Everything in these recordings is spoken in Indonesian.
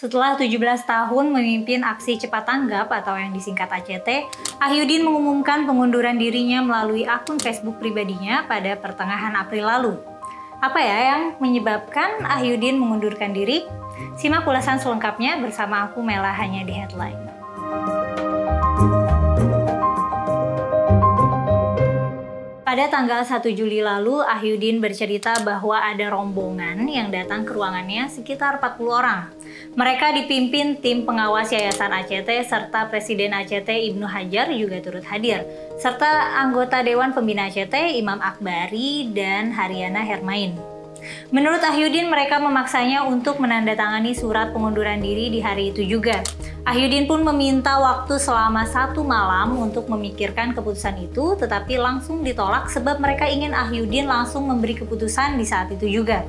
Setelah 17 tahun memimpin aksi cepat tanggap atau yang disingkat ACT, Ahyudin mengumumkan pengunduran dirinya melalui akun Facebook pribadinya pada pertengahan April lalu. Apa ya yang menyebabkan Ahyudin mengundurkan diri? Simak ulasan selengkapnya bersama aku Mela hanya di Headline. Pada tanggal 1 Juli lalu, Ahyudin bercerita bahwa ada rombongan yang datang ke ruangannya sekitar 40 orang. Mereka dipimpin tim pengawas Yayasan ACT serta Presiden ACT Ibnu Hajar juga turut hadir, serta anggota Dewan Pembina ACT Imam Akbari dan Haryana Hermain. Menurut Ahyudin, mereka memaksanya untuk menandatangani surat pengunduran diri di hari itu juga. Ahyudin pun meminta waktu selama 1 malam untuk memikirkan keputusan itu, tetapi langsung ditolak sebab mereka ingin Ahyudin langsung memberi keputusan di saat itu juga.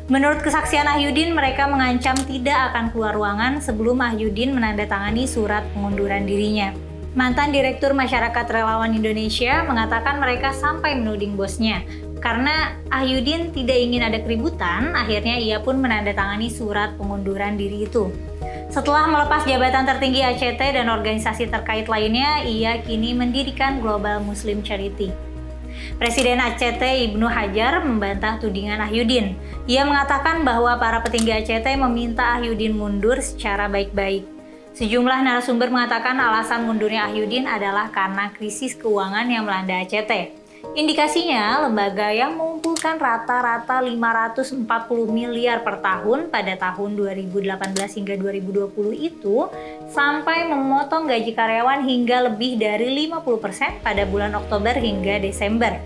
Menurut kesaksian Ahyudin, mereka mengancam tidak akan keluar ruangan sebelum Ahyudin menandatangani surat pengunduran dirinya. Mantan Direktur Masyarakat Relawan Indonesia mengatakan mereka sampai menuding bosnya. Karena Ahyudin tidak ingin ada keributan, akhirnya ia pun menandatangani surat pengunduran diri itu. Setelah melepas jabatan tertinggi ACT dan organisasi terkait lainnya, ia kini mendirikan Global Muslim Charity. Presiden ACT Ibnu Hajar membantah tudingan Ahyudin. Ia mengatakan bahwa para petinggi ACT meminta Ahyudin mundur secara baik-baik. Sejumlah narasumber mengatakan alasan mundurnya Ahyudin adalah karena krisis keuangan yang melanda ACT. Indikasinya, lembaga yang mengumpulkan rata-rata 540 miliar per tahun pada tahun 2018 hingga 2020 itu sampai memotong gaji karyawan hingga lebih dari 50% pada bulan Oktober hingga Desember.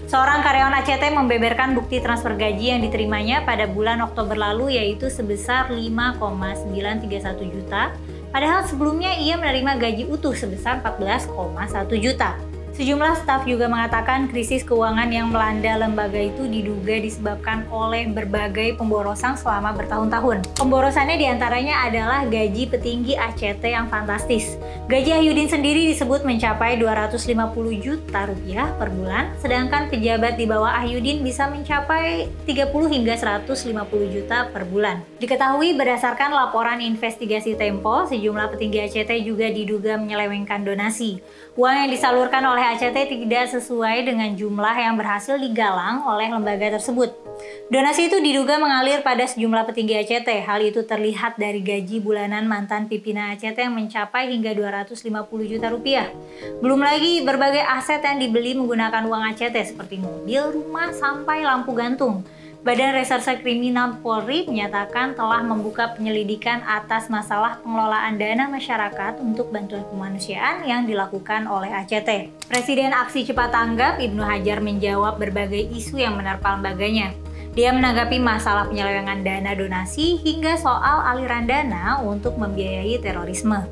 Seorang karyawan ACT membeberkan bukti transfer gaji yang diterimanya pada bulan Oktober lalu yaitu sebesar 5,931 juta, padahal sebelumnya ia menerima gaji utuh sebesar 14,1 juta. Sejumlah staf juga mengatakan krisis keuangan yang melanda lembaga itu diduga disebabkan oleh berbagai pemborosan selama bertahun-tahun. Pemborosannya diantaranya adalah gaji petinggi ACT yang fantastis. Gaji Ahyudin sendiri disebut mencapai 250 juta rupiah per bulan, sedangkan pejabat di bawah Ahyudin bisa mencapai 30 hingga 150 juta per bulan. Diketahui berdasarkan laporan investigasi Tempo, sejumlah petinggi ACT juga diduga menyelewengkan donasi. Uang yang disalurkan oleh ACT tidak sesuai dengan jumlah yang berhasil digalang oleh lembaga tersebut. Donasi itu diduga mengalir pada sejumlah petinggi ACT. Hal itu terlihat dari gaji bulanan mantan pimpinan ACT yang mencapai hingga 250 juta rupiah. Belum lagi berbagai aset yang dibeli menggunakan uang ACT seperti mobil, rumah, sampai lampu gantung. Badan Reserse Kriminal Polri menyatakan telah membuka penyelidikan atas masalah pengelolaan dana masyarakat untuk bantuan kemanusiaan yang dilakukan oleh ACT. Presiden Aksi Cepat Tanggap Ibnu Hajar menjawab berbagai isu yang menerpa lembaganya. Dia menanggapi masalah penyelewengan dana donasi hingga soal aliran dana untuk membiayai terorisme.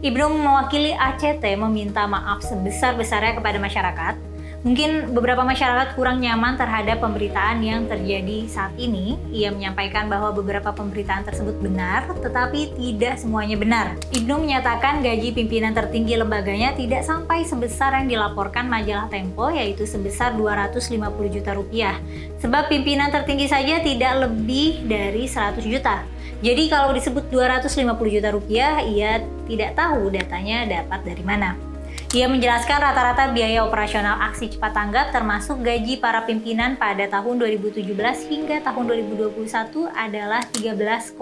Ibnu mewakili ACT meminta maaf sebesar-besarnya kepada masyarakat. Mungkin beberapa masyarakat kurang nyaman terhadap pemberitaan yang terjadi saat ini. Ia menyampaikan bahwa beberapa pemberitaan tersebut benar, tetapi tidak semuanya benar. Ibnu menyatakan gaji pimpinan tertinggi lembaganya tidak sampai sebesar yang dilaporkan majalah Tempo, yaitu sebesar 250 juta rupiah. Sebab pimpinan tertinggi saja tidak lebih dari 100 juta. Jadi kalau disebut 250 juta rupiah, ia tidak tahu datanya dapat dari mana. Ia menjelaskan rata-rata biaya operasional aksi cepat tanggap termasuk gaji para pimpinan pada tahun 2017 hingga tahun 2021 adalah 13,7%.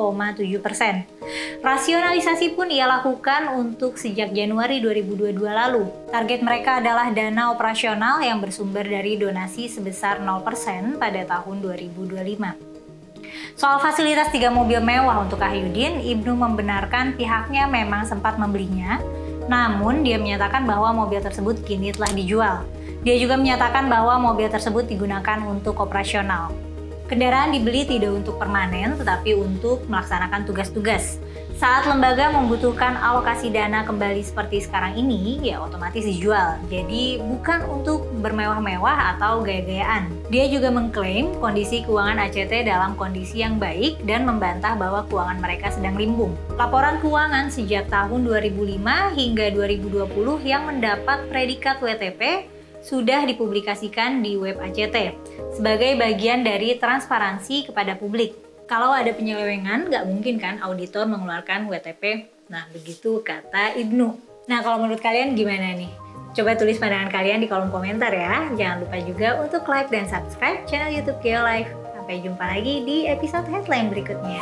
Rasionalisasi pun ia lakukan untuk sejak Januari 2022 lalu. Target mereka adalah dana operasional yang bersumber dari donasi sebesar 0% pada tahun 2025. Soal fasilitas 3 mobil mewah untuk Ahyudin, Ibnu membenarkan pihaknya memang sempat membelinya. Namun, dia menyatakan bahwa mobil tersebut kini telah dijual. Dia juga menyatakan bahwa mobil tersebut digunakan untuk operasional. Kendaraan dibeli tidak untuk permanen, tetapi untuk melaksanakan tugas-tugas. Saat lembaga membutuhkan alokasi dana kembali seperti sekarang ini, ya otomatis dijual. Jadi bukan untuk bermewah-mewah atau gaya-gayaan. Dia juga mengklaim kondisi keuangan ACT dalam kondisi yang baik dan membantah bahwa keuangan mereka sedang limbung. Laporan keuangan sejak tahun 2005 hingga 2020 yang mendapat predikat WTP sudah dipublikasikan di web ACT sebagai bagian dari transparansi kepada publik. Kalau ada penyelewengan, nggak mungkin kan auditor mengeluarkan WTP. Nah, begitu kata Ibnu. Nah, kalau menurut kalian gimana nih? Coba tulis pandangan kalian di kolom komentar ya. Jangan lupa juga untuk like dan subscribe channel YouTube Geolife. Sampai jumpa lagi di episode headline berikutnya.